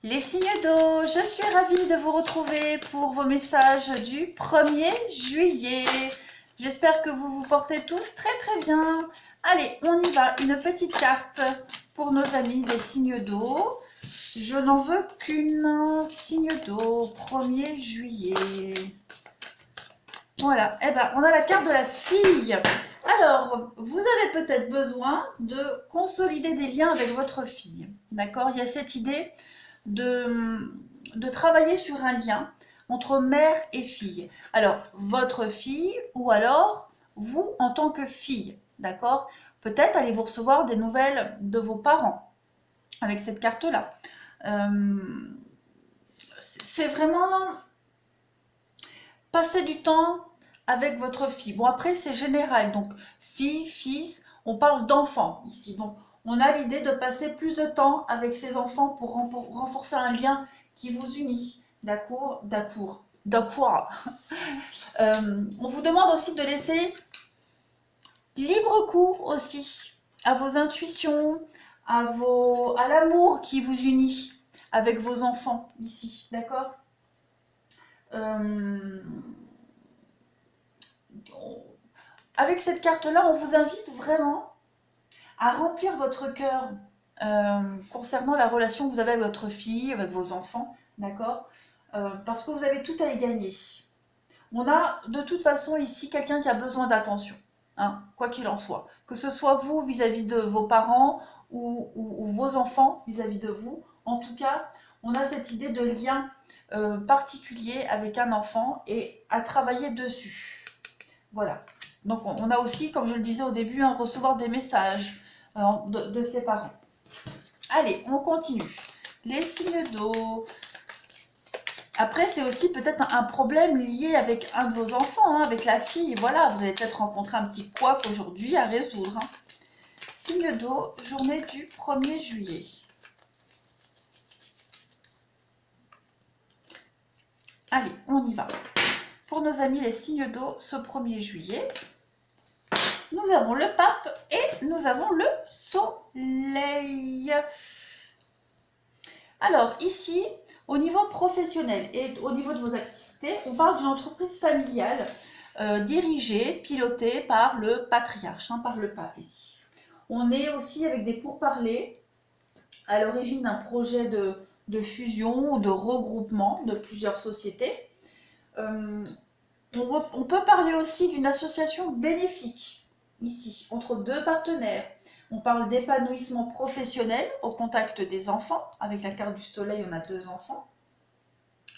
Les signes d'eau, je suis ravie de vous retrouver pour vos messages du 1er juillet. J'espère que vous vous portez tous très bien. Allez, on y va. Une petite carte pour nos amis des signes d'eau. Je n'en veux qu'une. Signe d'eau, 1er juillet. Voilà, eh ben, on a la carte de la fille. Alors, vous avez peut-être besoin de consolider des liens avec votre fille. D'accord? Il y a cette idée de travailler sur un lien entre mère et fille. Alors, votre fille ou alors vous en tant que fille. D'accord? Peut-être allez-vous recevoir des nouvelles de vos parents avec cette carte-là. C'est vraiment passer du temps avec votre fille. Bon, après, c'est général. Donc, fille, fils, on parle d'enfants ici. Donc, on a l'idée de passer plus de temps avec ses enfants pour renforcer un lien qui vous unit. D'accord. On vous demande aussi de laisser libre cours aussi à vos intuitions, à l'amour qui vous unit avec vos enfants ici. D'accord. Avec cette carte-là, on vous invite vraiment à remplir votre cœur concernant la relation que vous avez avec votre fille, avec vos enfants, d'accord, parce que vous avez tout à y gagner. On a de toute façon ici quelqu'un qui a besoin d'attention, hein, quoi qu'il en soit. Que ce soit vous vis-à-vis de vos parents ou vos enfants vis-à-vis de vous. En tout cas, on a cette idée de lien particulier avec un enfant et à travailler dessus. Voilà. Donc on a aussi, comme je le disais au début, recevoir des messages de ses parents. Allez, on continue. Les signes d'eau. Après, c'est aussi peut-être un problème lié avec un de vos enfants, hein, avec la fille. Voilà, vous allez peut-être rencontrer un petit couac aujourd'hui à résoudre. Hein. Signe d'eau, journée du 1er juillet. Allez, on y va. Pour nos amis les signes d'eau, ce 1er juillet, nous avons le pape et nous avons le soleil. Alors ici, au niveau professionnel et au niveau de vos activités, on parle d'une entreprise familiale dirigée, pilotée par le patriarche, hein, par le pape ici. On est aussi avec des pourparlers à l'origine d'un projet de fusion ou de regroupement de plusieurs sociétés. On peut parler aussi d'une association bénéfique, ici, entre deux partenaires. On parle d'épanouissement professionnel au contact des enfants. Avec la carte du soleil, on a 2 enfants.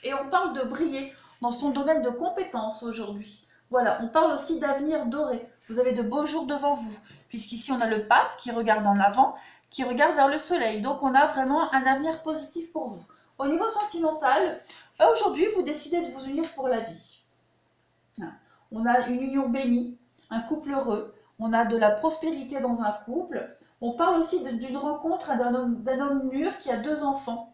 Et on parle de briller dans son domaine de compétences aujourd'hui. Voilà, on parle aussi d'avenir doré. Vous avez de beaux jours devant vous, puisqu'ici on a le pape qui regarde en avant, qui regarde vers le soleil. Donc on a vraiment un avenir positif pour vous. Au niveau sentimental, aujourd'hui vous décidez de vous unir pour la vie. On a une union bénie, un couple heureux, on a de la prospérité dans un couple. On parle aussi d'une rencontre d'un homme mûr qui a 2 enfants.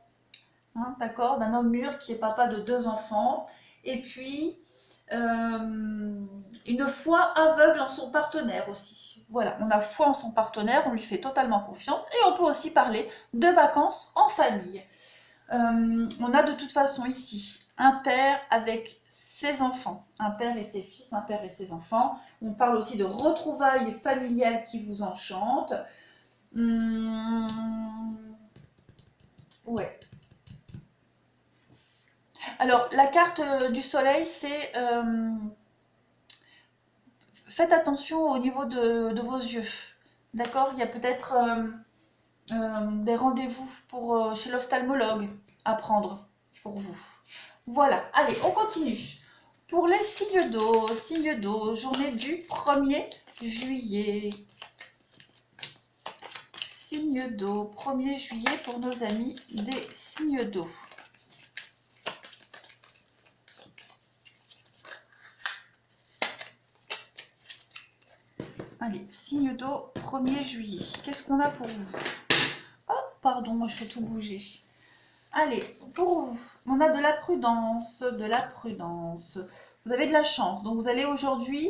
Hein, d'accord, d'un homme mûr qui est papa de 2 enfants. Et puis, une foi aveugle en son partenaire aussi. Voilà, on a foi en son partenaire, on lui fait totalement confiance. Et on peut aussi parler de vacances en famille. On a de toute façon ici un père avec ses enfants, un père et ses fils, un père et ses enfants. On parle aussi de retrouvailles familiales qui vous enchantent. Ouais. Alors, la carte du soleil, c'est faites attention au niveau de vos yeux. D'accord? Il y a peut-être des rendez-vous chez l'ophtalmologue à prendre pour vous. Voilà, allez, on continue. Pour les signes d'eau, journée du 1er juillet. Signes d'eau, 1er juillet pour nos amis des signes d'eau. Allez, signe d'eau, 1er juillet. Qu'est-ce qu'on a pour vous? Oh, pardon, moi je fais tout bouger. Allez, pour vous, on a de la prudence, de la prudence. Vous avez de la chance. Donc vous allez aujourd'hui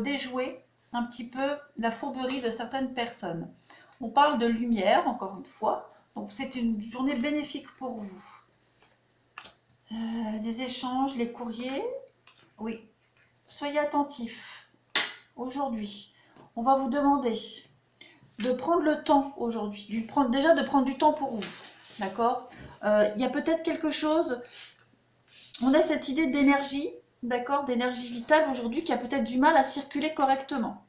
déjouer un petit peu la fourberie de certaines personnes. On parle de lumière, encore une fois. Donc c'est une journée bénéfique pour vous. Des échanges, les courriers. Oui, soyez attentifs. Aujourd'hui, on va vous demander de prendre le temps aujourd'hui, déjà de prendre du temps pour vous. D'accord. Il y a peut-être quelque chose, on a cette idée d'énergie, d'accord, d'énergie vitale aujourd'hui qui a peut-être du mal à circuler correctement.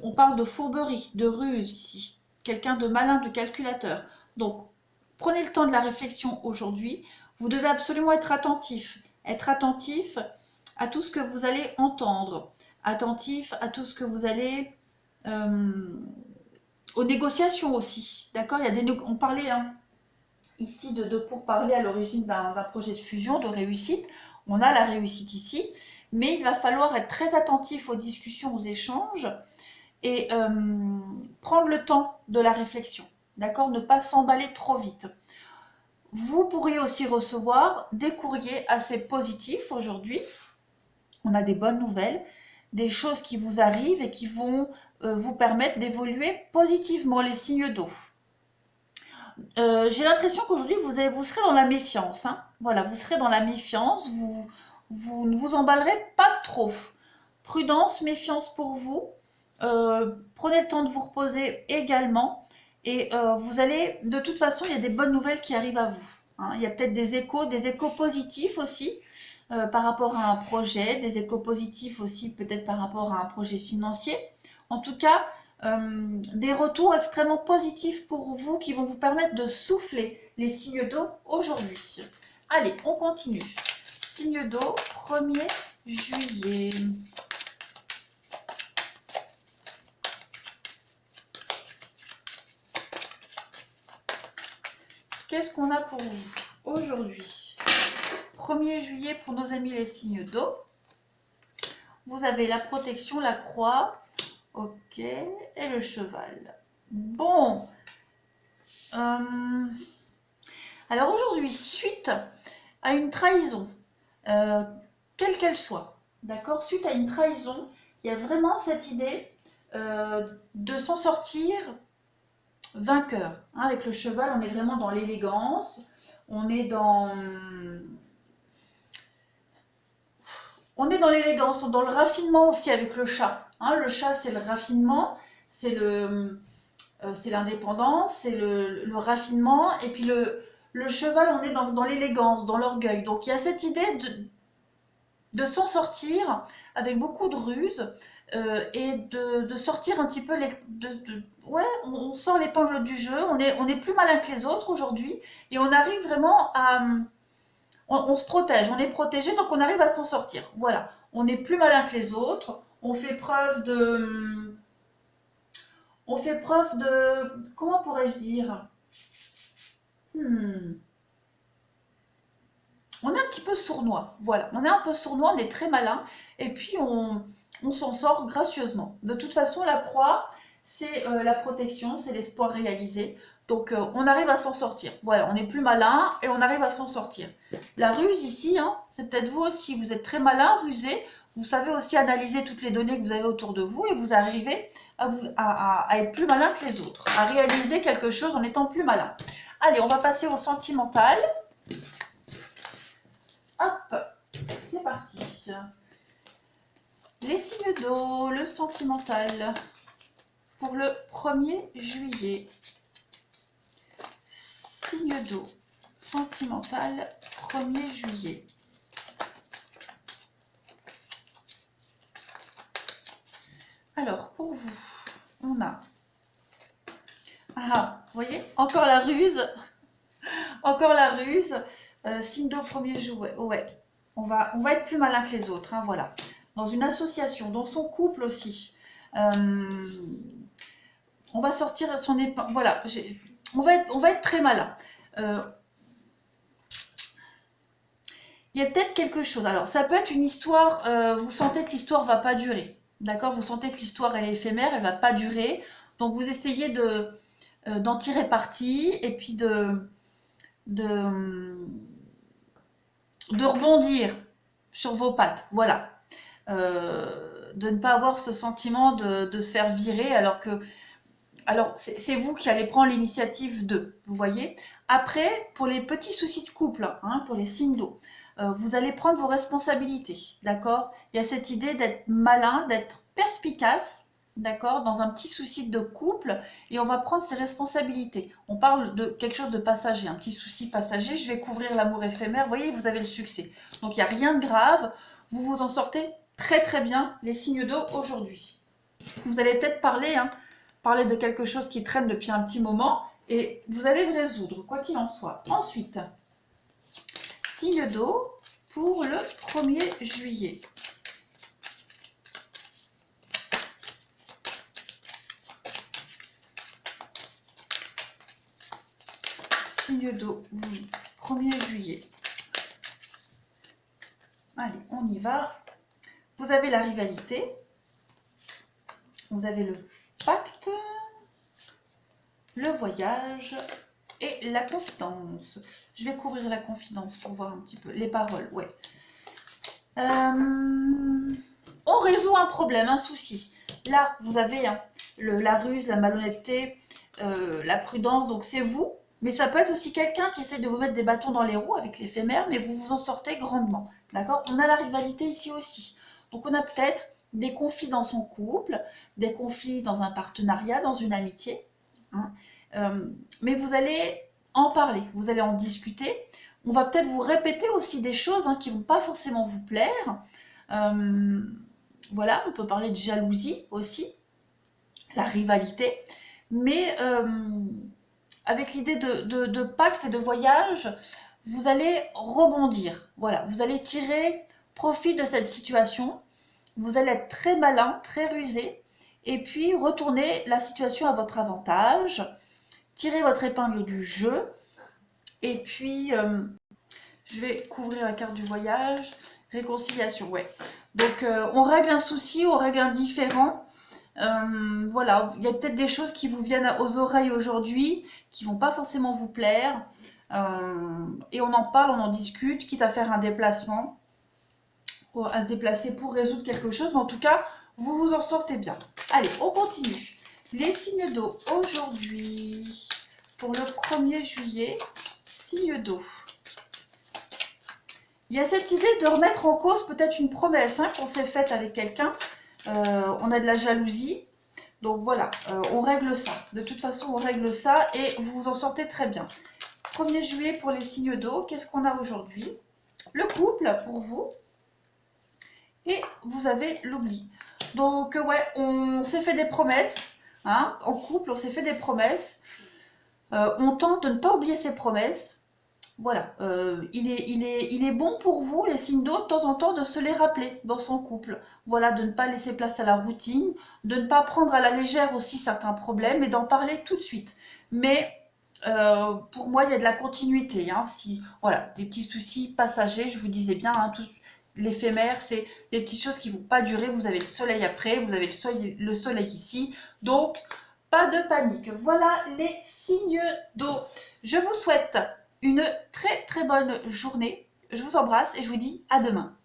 On parle de fourberie, de ruse ici, quelqu'un de malin, de calculateur. Donc, prenez le temps de la réflexion aujourd'hui. Vous devez absolument être attentif à tout ce que vous allez entendre, attentif à tout ce que vous allez... aux négociations aussi, d'accord. On parlait ici de pourparlers à l'origine d'un projet de fusion, de réussite. On a la réussite ici, mais il va falloir être très attentif aux discussions, aux échanges, et prendre le temps de la réflexion, d'accord, ne pas s'emballer trop vite. Vous pourriez aussi recevoir des courriers assez positifs aujourd'hui. On a des bonnes nouvelles, des choses qui vous arrivent et qui vont vous permettre d'évoluer positivement, les signes d'eau. J'ai l'impression qu'aujourd'hui vous serez dans la méfiance, hein. Voilà, vous serez dans la méfiance, vous ne vous emballerez pas trop. Prudence, méfiance pour vous. Prenez le temps de vous reposer également et vous allez, de toute façon, il y a des bonnes nouvelles qui arrivent à vous, hein. Il y a peut-être des échos positifs aussi par rapport à un projet, des échos positifs aussi peut-être par rapport à un projet financier. En tout cas, des retours extrêmement positifs pour vous qui vont vous permettre de souffler les signes d'eau aujourd'hui. Allez, on continue. Signe d'eau, 1er juillet. Qu'est-ce qu'on a pour vous aujourd'hui? 1er juillet pour nos amis les signes d'eau. Vous avez la protection, la croix, ok, et le cheval. Bon. Alors aujourd'hui, suite à une trahison, quelle qu'elle soit, d'accord, suite à une trahison, il y a vraiment cette idée de s'en sortir vainqueur, hein. Avec le cheval, on est vraiment dans l'élégance, on est dans l'élégance, dans le raffinement aussi avec le chat, hein. Le chat, c'est le raffinement, c'est l'indépendance, c'est le raffinement, et puis le cheval, on est dans l'élégance, dans l'orgueil. Donc il y a cette idée de s'en sortir avec beaucoup de ruse et de sortir un petit peu ouais, on sort l'épingle du jeu, on est plus malin que les autres aujourd'hui et on arrive vraiment à on se protège, on est protégé, donc on arrive à s'en sortir. Voilà, on est plus malin que les autres, on fait preuve de comment pourrais-je dire, on est un petit peu sournois, voilà, on est un peu sournois, on est très malin, et puis on s'en sort gracieusement. De toute façon, la croix, c'est la protection, c'est l'espoir réalisé, donc on arrive à s'en sortir. Voilà, on est plus malin et on arrive à s'en sortir. La ruse ici, hein, c'est peut-être vous aussi, vous êtes très malin, rusé, vous savez aussi analyser toutes les données que vous avez autour de vous et vous arrivez à être plus malin que les autres, à réaliser quelque chose en étant plus malin. Allez, on va passer au sentimental. Hop, c'est parti. Les signes d'eau, le sentimental pour le 1er juillet. Signe d'eau, sentimental, 1er juillet. Alors, pour vous, on a... Ah, vous voyez, encore la ruse. Encore la ruse. Signe d'eau, 1er juillet. Ouais, on va être plus malin que les autres, hein, voilà. Dans une association, dans son couple aussi. On va sortir son épingle. Voilà, on va être très malin. Il y a peut-être quelque chose. Alors, ça peut être une histoire, vous sentez que l'histoire ne va pas durer. D'accord? Vous sentez que l'histoire, elle est éphémère, elle ne va pas durer. Donc, vous essayez d'en tirer parti et puis de rebondir sur vos pattes. Voilà. De ne pas avoir ce sentiment de se faire virer alors c'est vous qui allez prendre l'initiative de, vous voyez. Après, pour les petits soucis de couple, hein, pour les signes d'eau, vous allez prendre vos responsabilités, d'accord? Il y a cette idée d'être malin, d'être perspicace, d'accord, dans un petit souci de couple, et on va prendre ses responsabilités. On parle de quelque chose de passager, un petit souci passager, je vais couvrir l'amour éphémère, vous voyez, vous avez le succès. Donc il n'y a rien de grave, vous vous en sortez très très bien, les signes d'eau aujourd'hui. Vous allez peut-être parler de quelque chose qui traîne depuis un petit moment, et vous allez le résoudre, quoi qu'il en soit. Ensuite, signe d'eau pour le 1er juillet. Signe d'eau, oui, 1er juillet. Allez, on y va. Vous avez la rivalité. Vous avez le pacte, le voyage et la confidence. Je vais couvrir la confidence pour voir un petit peu les paroles. Ouais. On résout un problème, un souci. Là, vous avez la ruse, la malhonnêteté, la prudence. Donc, c'est vous. Mais ça peut être aussi quelqu'un qui essaie de vous mettre des bâtons dans les roues avec l'éphémère, mais vous vous en sortez grandement. D'accord? On a la rivalité ici aussi. Donc, on a peut-être des conflits dans son couple, des conflits dans un partenariat, dans une amitié. Hein. Mais vous allez en parler, vous allez en discuter. On va peut-être vous répéter aussi des choses qui ne vont pas forcément vous plaire. Voilà, on peut parler de jalousie aussi, la rivalité. Mais avec l'idée de pacte et de voyage, vous allez rebondir. Voilà, vous allez tirer profit de cette situation. Vous allez être très malin, très rusé, et puis retourner la situation à votre avantage, tirer votre épingle du jeu, et puis je vais couvrir la carte du voyage, réconciliation, ouais. Donc on règle un souci, on règle un différend. Voilà, il y a peut-être des choses qui vous viennent aux oreilles aujourd'hui, qui vont pas forcément vous plaire, et on en parle, on en discute, quitte à faire un déplacement, à se déplacer pour résoudre quelque chose, mais en tout cas, vous vous en sortez bien. Allez, on continue. Les signes d'eau aujourd'hui, pour le 1er juillet, signe d'eau. Il y a cette idée de remettre en cause peut-être une promesse qu'on s'est faite avec quelqu'un. On a de la jalousie, donc voilà, on règle ça. De toute façon, on règle ça et vous vous en sortez très bien. 1er juillet pour les signes d'eau, qu'est-ce qu'on a aujourd'hui? Le couple pour vous. Et vous avez l'oubli. Donc ouais, on s'est fait des promesses, en couple, on s'est fait des promesses. On tente de ne pas oublier ses promesses. Voilà, il est bon pour vous, les signes d'eau, de temps en temps, de se les rappeler dans son couple. Voilà, de ne pas laisser place à la routine, de ne pas prendre à la légère aussi certains problèmes et d'en parler tout de suite. Mais pour moi, il y a de la continuité. Voilà, des petits soucis passagers, je vous disais bien, l'éphémère, c'est des petites choses qui ne vont pas durer. Vous avez le soleil après, vous avez le soleil ici. Donc, pas de panique. Voilà les signes d'eau. Je vous souhaite une très très bonne journée. Je vous embrasse et je vous dis à demain.